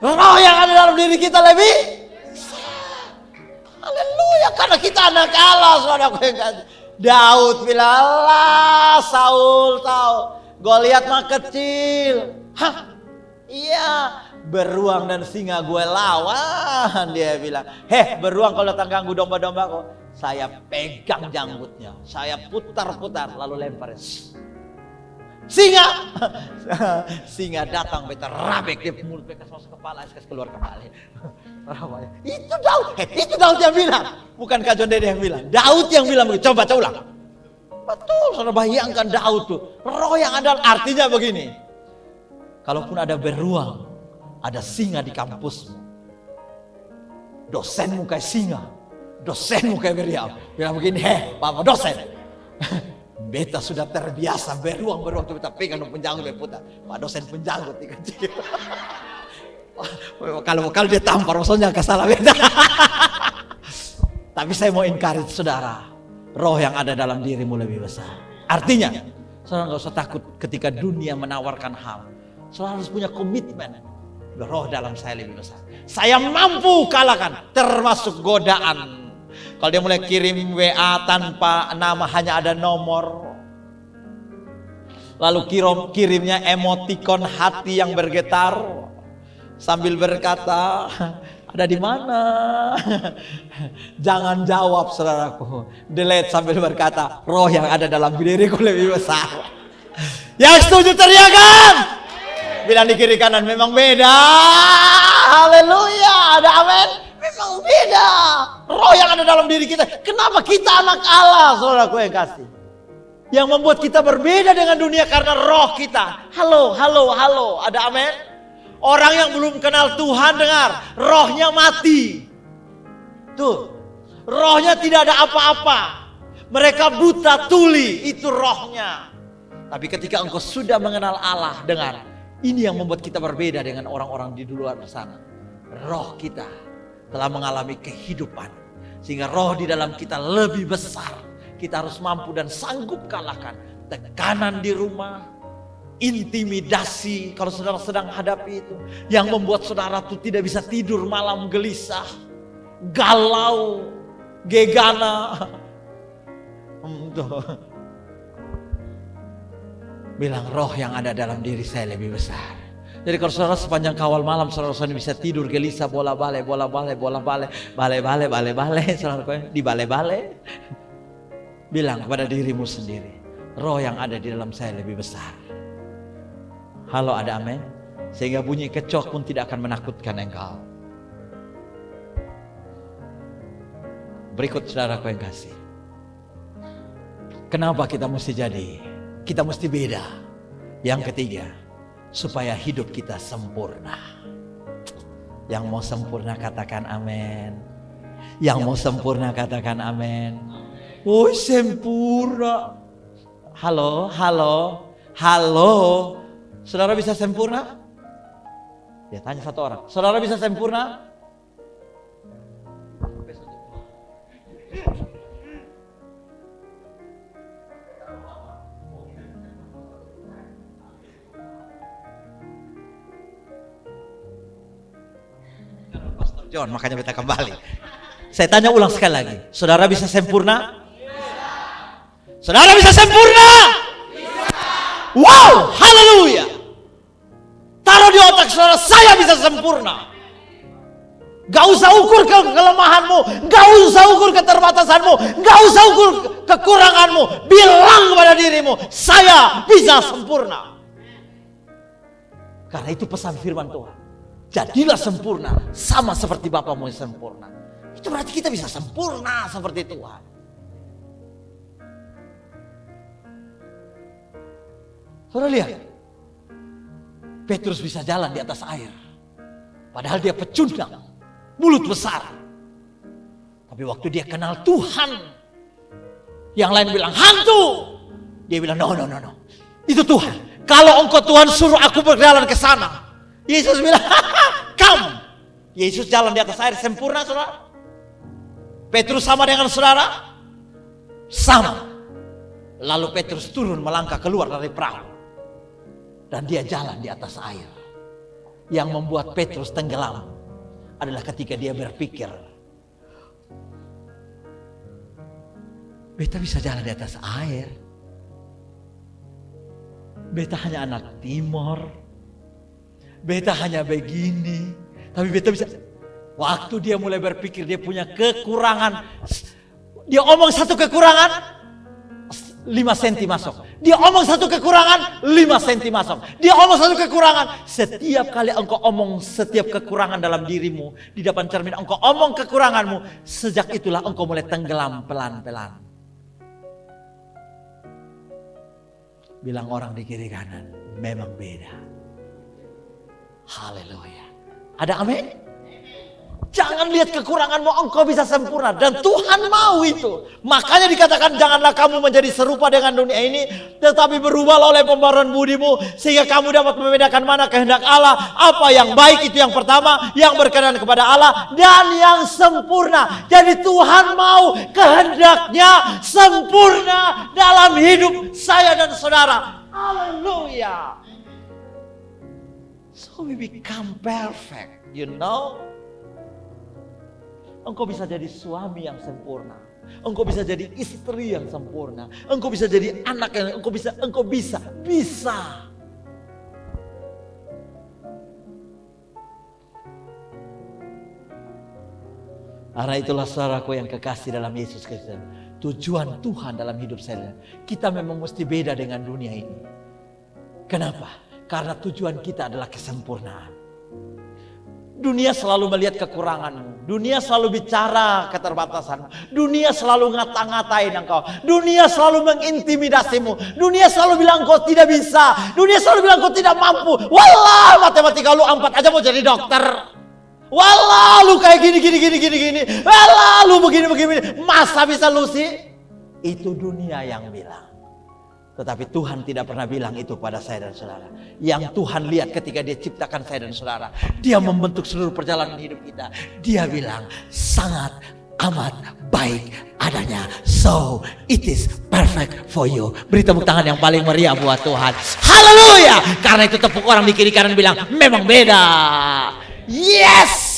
Roh yang ada dalam diri kita lebih, haleluya, karena kita anak Allah, saudaraku yang kasih. Daud bilang, Allah, Saul tahu, Goliat mah kecil, hah, iya, beruang dan singa gue lawan. Dia bilang, heh, beruang kalau datang ganggu domba-dombaku, saya pegang janggutnya, saya putar-putar lalu lemparin. Singa, singa datang, beta rabek dia mulut, bekas masuk kepala, bekas keluar kepala. Itu Daud, itu Daud yang bilang, bukan Kak John Dede yang bilang, Daud yang bilang begitu. Coba ulang. Betul, saudara bayangkan Daud tuh, roh yang ada, artinya begini. Kalaupun ada beruang, ada singa di kampusmu, dosenmu kayak singa, dosenmu kayak beruang, bilang begini, heh, Bapak dosen. Beta sudah terbiasa beruang tuh beta pegang penjanggut beta putar. Pak dosen penjanggut kecil. Kalau dia tampar maksudnya kesalah beta. Tapi saya mau encourage saudara, roh yang ada dalam dirimu lebih besar. Artinya, saudara nggak usah takut ketika dunia menawarkan hal. Saudara harus punya komitmen. Roh dalam saya lebih besar. Saya mampu kalahkan, termasuk godaan. Kalau dia mulai kirim WA tanpa nama, hanya ada nomor. Lalu kirimnya emotikon hati yang bergetar sambil berkata, ada di mana? Jangan jawab saudaraku. Delete sambil berkata, roh yang ada dalam diriku lebih besar. Yang setuju teriakan. Bilang di kiri kanan memang beda. Haleluya, ada amin. Memang beda. Roh yang ada dalam diri kita. Kenapa kita anak Allah, saudaraku yang kasih? Yang membuat kita berbeda dengan dunia karena roh kita. Halo, ada amin? Orang yang belum kenal Tuhan dengar, rohnya mati. Tuh, rohnya tidak ada apa-apa. Mereka buta tuli, itu rohnya. Tapi ketika engkau sudah mengenal Allah, dengar. Ini yang membuat kita berbeda dengan orang-orang di luar sana. Roh kita telah mengalami kehidupan. Sehingga roh di dalam kita lebih besar. Kita harus mampu dan sanggup kalahkan tekanan di rumah, intimidasi kalau saudara sedang hadapi itu. Yang membuat saudara itu tidak bisa tidur malam, gelisah, galau, gegana. Bilang roh yang ada dalam diri saya lebih besar. Jadi kalau saudara sepanjang kawal malam saudara bisa tidur gelisah, bola-bale, saudara di bale-bale. Bilang kepada dirimu sendiri, roh yang ada di dalam saya lebih besar. Halo, ada amin? Sehingga bunyi kecoak pun tidak akan menakutkan engkau. Berikut saudaraku yang kasih. Kenapa kita mesti jadi? Kita mesti beda. Yang ketiga, supaya hidup kita sempurna. Yang mau sempurna katakan amin. Yang mau sempurna katakan amin. Oh sempurna. Halo. Saudara bisa sempurna? Ya tanya satu orang. Saudara bisa sempurna? Pastor John, makanya kita kembali. Saya tanya ulang sekali lagi. Saudara bisa sempurna? Saudara bisa sempurna? Bisa. Wow, haleluya. Taruh di otak saudara, saya bisa sempurna. Gak usah ukur kelemahanmu, gak usah ukur keterbatasanmu, gak usah ukur kekuranganmu. Bilang kepada dirimu, saya bisa sempurna. Karena itu pesan firman Tuhan. Jadilah sempurna, sama seperti Bapamu yang sempurna. Itu berarti kita bisa sempurna seperti Tuhan. Saudara lihat, Petrus bisa jalan di atas air. Padahal dia pecundang, mulut besar. Tapi waktu dia kenal Tuhan, yang lain bilang hantu, dia bilang no. Itu Tuhan. Kalau engkau Tuhan suruh aku berjalan ke sana. Yesus bilang, come. Yesus jalan di atas air sempurna, saudara. Petrus sama dengan saudara? Sama. Lalu Petrus turun melangkah keluar dari perahu. Dan dia jalan di atas air. Yang membuat Petrus tenggelam adalah ketika dia berpikir, beta bisa jalan di atas air. Beta hanya anak timur. Beta hanya begini. Tapi beta bisa. Waktu dia mulai berpikir dia punya kekurangan. Dia omong satu kekurangan, 5 senti masuk. Dia omong satu kekurangan, 5 senti masuk. Dia omong satu kekurangan. Setiap kali engkau omong setiap kekurangan dalam dirimu, di depan cermin engkau omong kekuranganmu, sejak itulah engkau mulai tenggelam pelan-pelan. Bilang orang di kiri kanan, memang beda. Haleluya. Ada amin? Jangan lihat kekuranganmu, engkau bisa sempurna. Dan Tuhan mau itu. Makanya dikatakan janganlah kamu menjadi serupa dengan dunia ini, tetapi berubahlah oleh pembaruan budimu, sehingga kamu dapat membedakan mana kehendak Allah. Apa yang baik itu yang pertama, yang berkenan kepada Allah, dan yang sempurna. Jadi Tuhan mau kehendaknya sempurna dalam hidup saya dan saudara. Haleluya. So we become perfect, you know. Engkau bisa jadi suami yang sempurna. Engkau bisa jadi istri yang sempurna. Engkau bisa jadi anak yang engkau bisa. Karena itulah saudaraku yang kekasih dalam Yesus Kristus. Tujuan Tuhan dalam hidup saya. Kita memang mesti beda dengan dunia ini. Kenapa? Karena tujuan kita adalah kesempurnaan. Dunia selalu melihat kekuranganmu. Dunia selalu bicara keterbatasanmu. Dunia selalu ngata-ngatain engkau. Dunia selalu mengintimidasimu. Dunia selalu bilang kau tidak bisa. Dunia selalu bilang kau tidak mampu. Walah, matematika lu 4 aja mau jadi dokter. Walah, lu kayak gini. Walah, lu begini. Masa bisa lu sih? Itu dunia yang bilang. Tetapi Tuhan tidak pernah bilang itu pada saya dan saudara. Yang Tuhan lihat ketika dia ciptakan saya dan saudara, dia membentuk seluruh perjalanan hidup kita. Dia bilang sangat amat baik adanya. So it is perfect for you. Beri tepuk tangan yang paling meriah buat Tuhan. Haleluya. Karena itu tepuk orang di kiri kanan bilang memang beda. Yes.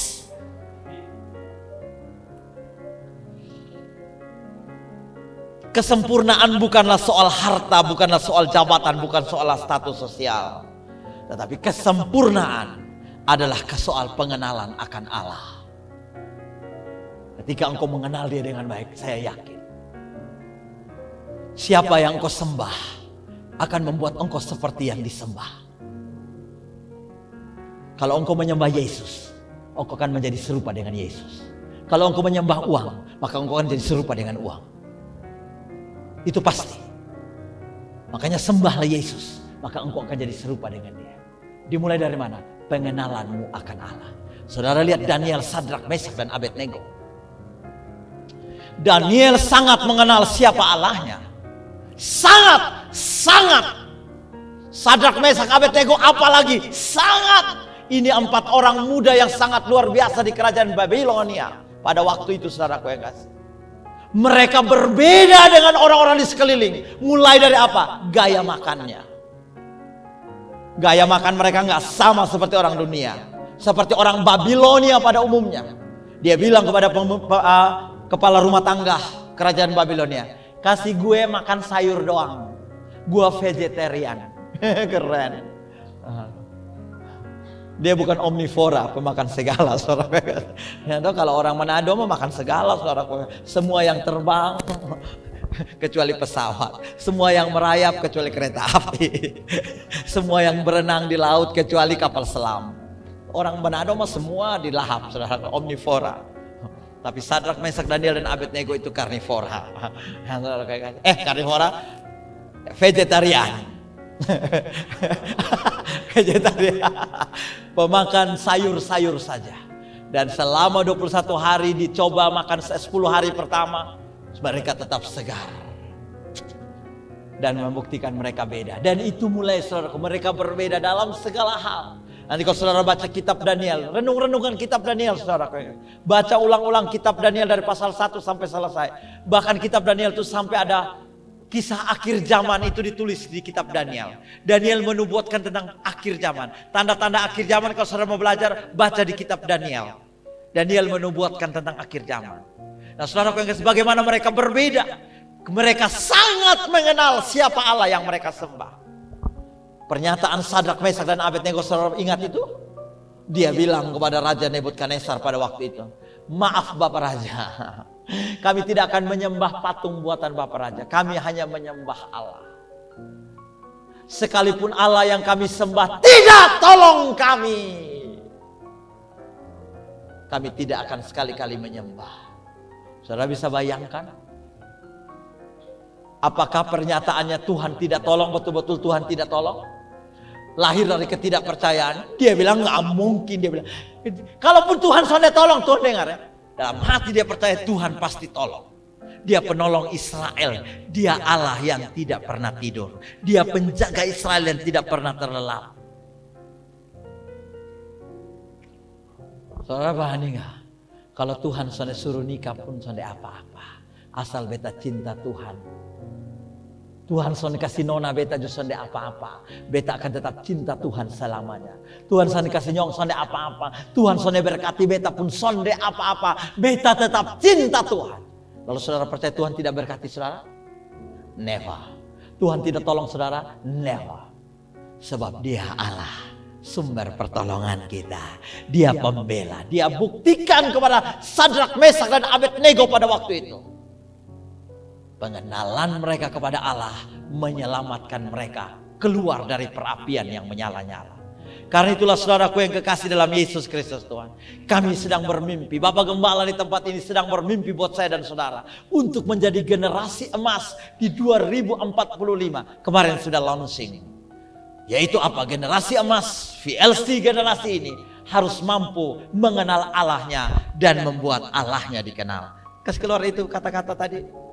Kesempurnaan bukanlah soal harta, bukanlah soal jabatan, bukan soal status sosial. Tetapi kesempurnaan adalah soal pengenalan akan Allah. Ketika engkau mengenal dia dengan baik, saya yakin. Siapa yang engkau sembah akan membuat engkau seperti yang disembah. Kalau engkau menyembah Yesus, engkau akan menjadi serupa dengan Yesus. Kalau engkau menyembah uang, maka engkau akan menjadi serupa dengan uang. Itu pasti. Makanya sembahlah Yesus, maka engkau akan jadi serupa dengan dia. Dimulai dari mana? Pengenalanmu akan Allah. Saudara lihat Daniel, Sadrak, Mesak, dan Abednego. Daniel sangat mengenal siapa Allahnya. Sangat. Sadrak, Mesak, Abednego apalagi sangat. Ini 4 orang muda yang sangat luar biasa di kerajaan Babilonia. Pada waktu itu saudaraku yang kasih. Mereka berbeda dengan orang-orang di sekeliling. Mulai dari apa? Gaya makannya. Gaya makan mereka nggak sama seperti orang dunia. Seperti orang Babilonia pada umumnya. Dia bilang kepada kepala rumah tangga kerajaan Babilonia, kasih gue makan sayur doang. Gue vegetarian. Keren. Dia bukan omnivora, pemakan segala, saudara. Ya, kalau orang Manado mau makan segala, saudara. Semua yang terbang kecuali pesawat, semua yang merayap kecuali kereta api, semua yang berenang di laut kecuali kapal selam. Orang Manado mah semua dilahap, saudara, omnivora. Tapi Sadrak, Mesak, Daniel, dan Abednego itu karnivora. Karnivora, vegetarian. Vegetarian. Pemakan sayur-sayur saja. Dan selama 21 hari dicoba makan 10 hari pertama, mereka tetap segar. Dan membuktikan mereka beda. Dan itu mulai saudara, mereka berbeda dalam segala hal. Nanti kalau saudara baca kitab Daniel, renung-renungkan kitab Daniel saudara. Baca ulang-ulang kitab Daniel dari pasal 1 sampai selesai. Bahkan kitab Daniel itu sampai ada kisah akhir zaman itu ditulis di kitab Daniel. Daniel menubuatkan tentang akhir zaman. Tanda-tanda akhir zaman kalau saudara mau belajar, baca di kitab Daniel. Daniel menubuatkan tentang akhir zaman. Nah saudara, bagaimana mereka berbeda. Mereka sangat mengenal siapa Allah yang mereka sembah. Pernyataan Sadrak, Mesak dan Abednego, saudara ingat itu? Dia bilang kepada Raja Nebukadnezar pada waktu itu, maaf Bapak Raja, kami tidak akan menyembah patung buatan Bapak Raja, kami hanya menyembah Allah. Sekalipun Allah yang kami sembah tidak tolong kami, kami tidak akan sekali-kali menyembah. Saudara bisa bayangkan? Apakah pernyataannya Tuhan tidak tolong, betul-betul Tuhan tidak tolong? Lahir dari ketidakpercayaan. Dia bilang nggak mungkin. Dia bilang, kalaupun Tuhan sudah tolong, Tuhan dengar ya. Dalam hati dia percaya Tuhan pasti tolong. Dia penolong Israel. Dia Allah yang tidak pernah tidur. Dia penjaga Israel yang tidak pernah terlelap. Saudara pahami nggak? Kalau Tuhan sudah suruh nikah pun sudah apa-apa. Asal beta cinta Tuhan. Tuhan son kasih nona beta justru sonde apa-apa. Beta akan tetap cinta Tuhan selamanya. Tuhan son kasih nyong sonde apa-apa. Tuhan sonde berkati beta pun sonde apa-apa. Beta tetap cinta Tuhan. Lalu saudara percaya Tuhan tidak berkati saudara? Never. Tuhan tidak tolong saudara? Never. Sebab dia Allah, sumber pertolongan kita. Dia pembela. Dia buktikan kepada Sadrak, Mesak dan Abednego pada waktu itu. Pengenalan mereka kepada Allah menyelamatkan mereka keluar dari perapian yang menyala-nyala. Karena itulah saudaraku yang kekasih dalam Yesus Kristus Tuhan, kami sedang bermimpi, Bapak Gembala di tempat ini sedang bermimpi buat saya dan saudara untuk menjadi generasi emas di 2045. Kemarin sudah launching. Yaitu apa? Generasi emas, VLC generasi ini harus mampu mengenal Allahnya dan membuat Allahnya dikenal. Kasih keluar itu kata-kata tadi.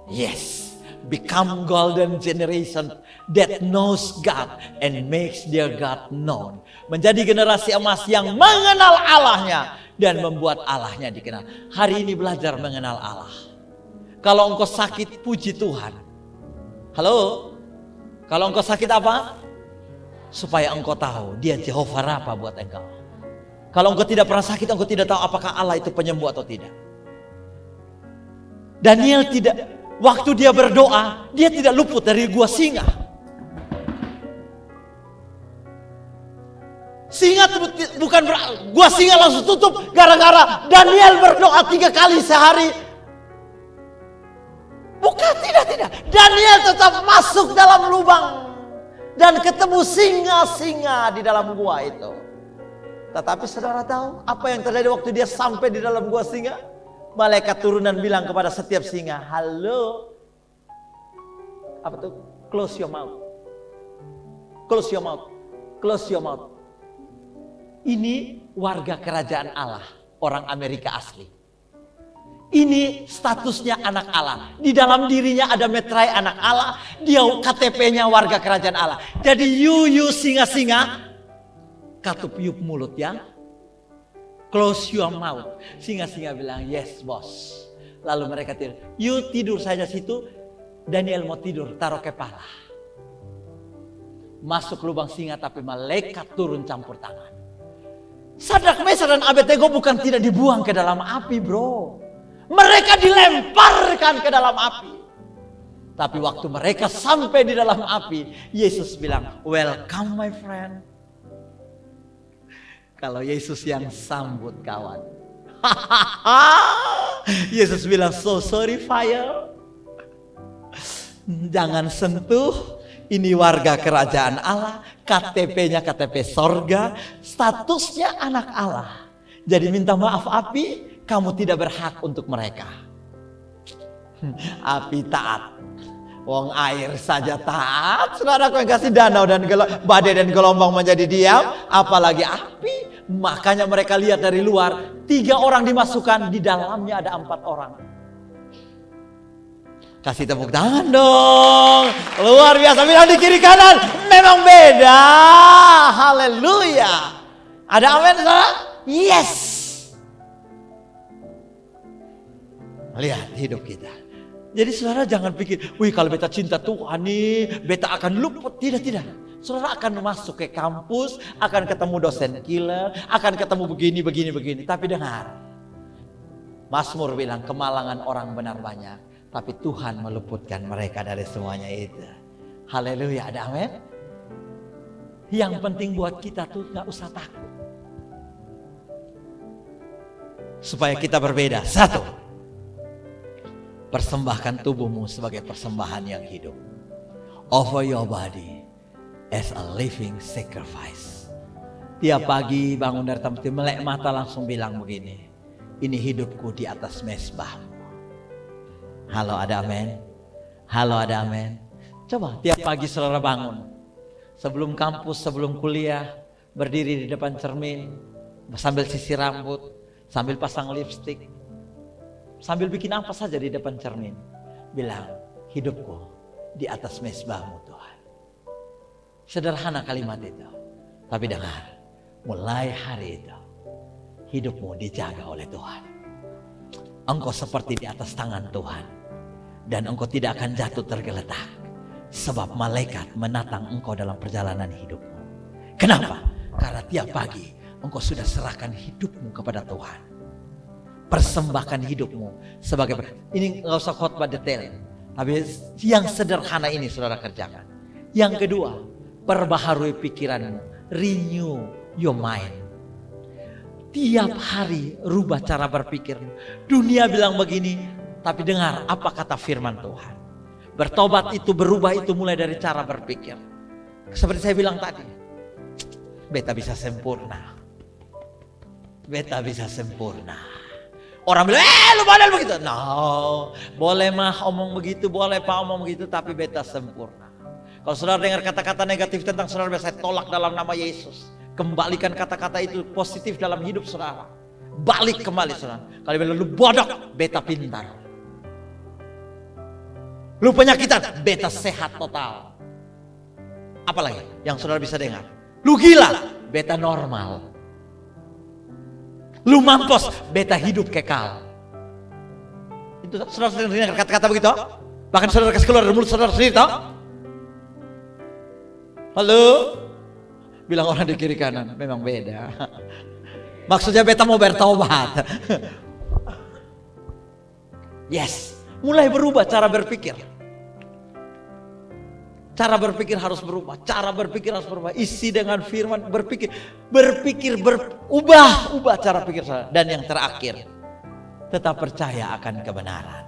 Yes, become golden generation that knows God and makes their God known. Menjadi generasi emas yang mengenal Allahnya dan membuat Allahnya dikenal. Hari ini belajar mengenal Allah. Kalau engkau sakit, puji Tuhan. Halo? Kalau engkau sakit apa? Supaya engkau tahu dia Jehovah Rafa buat engkau. Kalau engkau tidak pernah sakit, engkau tidak tahu apakah Allah itu penyembuh atau tidak. Daniel tidak. Waktu dia berdoa, dia tidak luput dari gua singa. Singa bukan gua singa langsung tutup gara-gara Daniel berdoa 3 kali sehari. Bukan, tidak. Daniel tetap masuk dalam lubang dan ketemu singa-singa di dalam gua itu. Tetapi saudara tahu apa yang terjadi waktu dia sampai di dalam gua singa? Malaikat turunan bilang kepada setiap singa, halo. Apa tuh? Close your mouth. Close your mouth. Close your mouth. Ini warga kerajaan Allah. Orang Amerika asli. Ini statusnya anak Allah. Di dalam dirinya ada meterai anak Allah. Dia KTP-nya warga kerajaan Allah. Jadi you singa-singa. Katup yuk mulut ya. Close your mouth. Singa-singa bilang, yes bos. Lalu mereka tidur. You tidur saja situ. Daniel mau tidur, taruh kepala. Masuk lubang singa tapi malaikat turun campur tangan. Sadrak, Mesak dan Abednego bukan tidak dibuang ke dalam api bro. Mereka dilemparkan ke dalam api. Tapi waktu mereka sampai di dalam api, Yesus bilang, welcome my friend. Kalau Yesus yang sambut kawan. Yesus bilang, so sorry fire. Jangan sentuh. Ini warga kerajaan Allah. KTP-nya KTP sorga. Statusnya anak Allah. Jadi minta maaf api. Kamu tidak berhak untuk mereka. Api taat. Wong air saja taat. Saudara, kau yang kasih danau dan badai dan gelombang menjadi diam, apalagi api. Makanya mereka lihat dari luar, 3 orang dimasukkan, di dalamnya ada 4 orang. Kasih tepuk tangan dong. Luar biasa. Bilang di kiri kanan, memang beda. Haleluya. Ada amin, saudara? Yes. Lihat hidup kita. Jadi saudara jangan pikir, wih kalau beta cinta Tuhan nih, beta akan luput. Tidak. Saudara akan masuk ke kampus, akan ketemu dosen killer, akan ketemu begini. Tapi dengar, Mazmur bilang kemalangan orang benar banyak, tapi Tuhan meluputkan mereka dari semuanya itu. Haleluya, ada amin? Yang penting buat kita tuh gak usah takut. Supaya kita berbeda. 1. Persembahkan tubuhmu sebagai persembahan yang hidup. Offer your body as a living sacrifice. Tiap pagi bangun dari tempat melek mata langsung bilang begini, ini hidupku di atas mezbahmu. Halo, ada amin? Halo, ada amin? Coba tiap pagi saudara bangun, sebelum kampus, sebelum kuliah, berdiri di depan cermin, sambil sisir rambut, sambil pasang lipstik, sambil bikin apa saja di depan cermin, bilang, hidupku di atas mezbahmu Tuhan. Sederhana kalimat itu, tapi dengar, mulai hari itu hidupmu dijaga oleh Tuhan. Engkau seperti di atas tangan Tuhan, dan engkau tidak akan jatuh tergeletak, sebab malaikat menatang engkau dalam perjalanan hidupmu. Kenapa? Karena tiap pagi engkau sudah serahkan hidupmu kepada Tuhan. Persembahkan hidupmu sebagai, ini nggak usah khotbah detail, tapi yang sederhana ini saudara kerjakan. Yang kedua, perbaharui pikiranmu, renew your mind. Tiap hari rubah cara berpikirmu. Dunia bilang begini, tapi dengar apa kata firman Tuhan. Bertobat itu, berubah itu mulai dari cara berpikir. Seperti saya bilang tadi, beta bisa sempurna. Beta bisa sempurna. Orang bilang, lu model begitu. No, boleh mah omong begitu, boleh pak omong begitu, tapi beta sempurna. Kalau saudara dengar kata-kata negatif tentang saudara, saya tolak dalam nama Yesus. Kembalikan kata-kata itu positif dalam hidup saudara. Balik kembali saudara. Kalau bilang lu bodoh, beta pintar. Lu penyakitan, beta sehat total. Apalagi yang saudara bisa dengar? Lu gila, beta normal. Lu mampus, beta hidup kekal. Itu saudara sendiri dengar kata-kata begitu? Bahkan saudara kasih keluar dari mulut saudara sendiri toh? Halo? Bilang orang di kiri kanan, memang beda. Maksudnya beta mau bertobat. Yes, mulai berubah cara berpikir. Cara berpikir harus berubah. Cara berpikir harus berubah. Isi dengan firman, ubah cara pikir saya. Dan yang terakhir, tetap percaya akan kebenaran.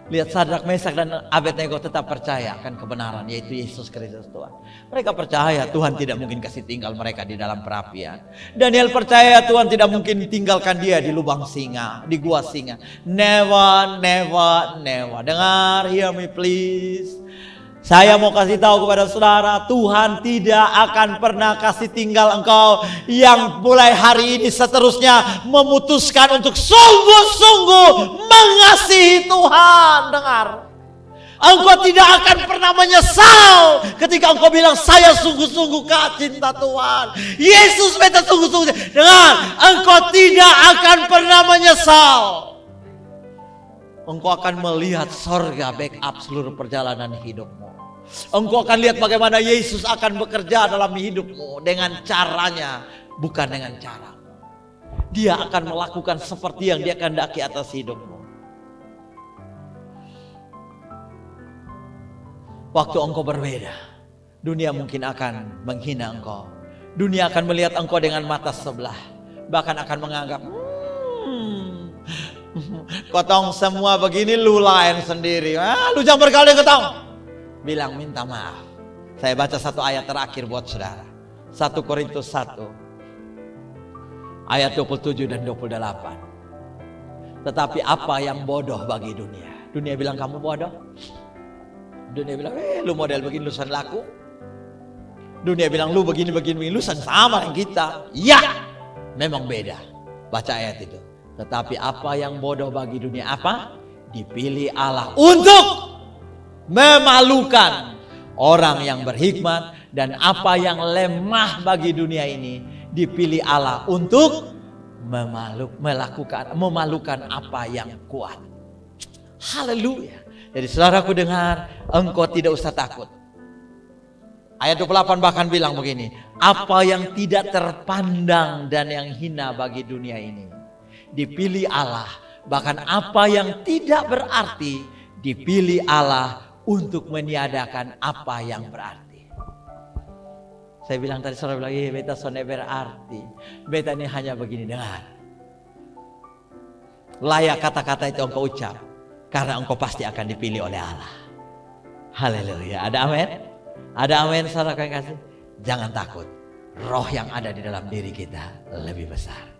Lihat Sadrak, Mesak dan Abednego tetap percaya akan kebenaran, yaitu Yesus Kristus Tuhan. Mereka percaya Tuhan tidak mungkin kasih tinggal mereka di dalam perapian. Daniel percaya Tuhan tidak mungkin tinggalkan dia di lubang singa, di gua singa. Never, never, never. Dengar, hear me please. Saya mau kasih tahu kepada saudara, Tuhan tidak akan pernah kasih tinggal engkau yang mulai hari ini seterusnya memutuskan untuk sungguh-sungguh mengasihi Tuhan. Dengar, engkau tidak akan pernah menyesal ketika engkau bilang saya sungguh-sungguh cinta Tuhan. Yesus beta sungguh-sungguh. Dengar, engkau tidak akan pernah menyesal. Engkau akan melihat sorga backup seluruh perjalanan hidupmu. Engkau akan lihat bagaimana Yesus akan bekerja dalam hidupmu dengan caranya, bukan dengan caramu. Dia akan melakukan seperti yang dia kehendaki atas hidupmu. Waktu engkau berbeda, dunia mungkin akan menghina engkau. Dunia akan melihat engkau dengan mata sebelah, bahkan akan menganggap kotong semua begini, lu lain sendiri. Lu jangan bergaul dengan kotong. Bilang minta maaf. Saya baca satu ayat terakhir buat saudara. 1 Korintus 1 ayat 27 dan 28. Tetapi apa yang bodoh bagi dunia, Dunia bilang kamu bodoh. Dunia bilang, lu model begini, lusan laku. Dunia bilang, lu begini, lusan sama dengan kita. Ya, memang beda. Baca ayat itu. Tetapi apa yang bodoh bagi dunia apa? Dipilih Allah untuk memalukan orang yang berhikmat. Dan apa yang lemah bagi dunia ini dipilih Allah untuk memalukan apa yang kuat. Haleluya. Jadi saudaraku dengar, engkau tidak usah takut. Ayat 28 bahkan bilang begini, apa yang tidak terpandang dan yang hina bagi dunia ini dipilih Allah. Bahkan apa yang tidak berarti dipilih Allah untuk meniadakan apa yang berarti. Saya bilang tadi, saudara bilang, beta sone berarti. Beta ini hanya begini, dengar. Layak kata-kata itu engkau ucap, karena engkau pasti akan dipilih oleh Allah. Haleluya. Ada amin? Ada amin, saudara yang kasih. Jangan takut. Roh yang ada di dalam diri kita lebih besar.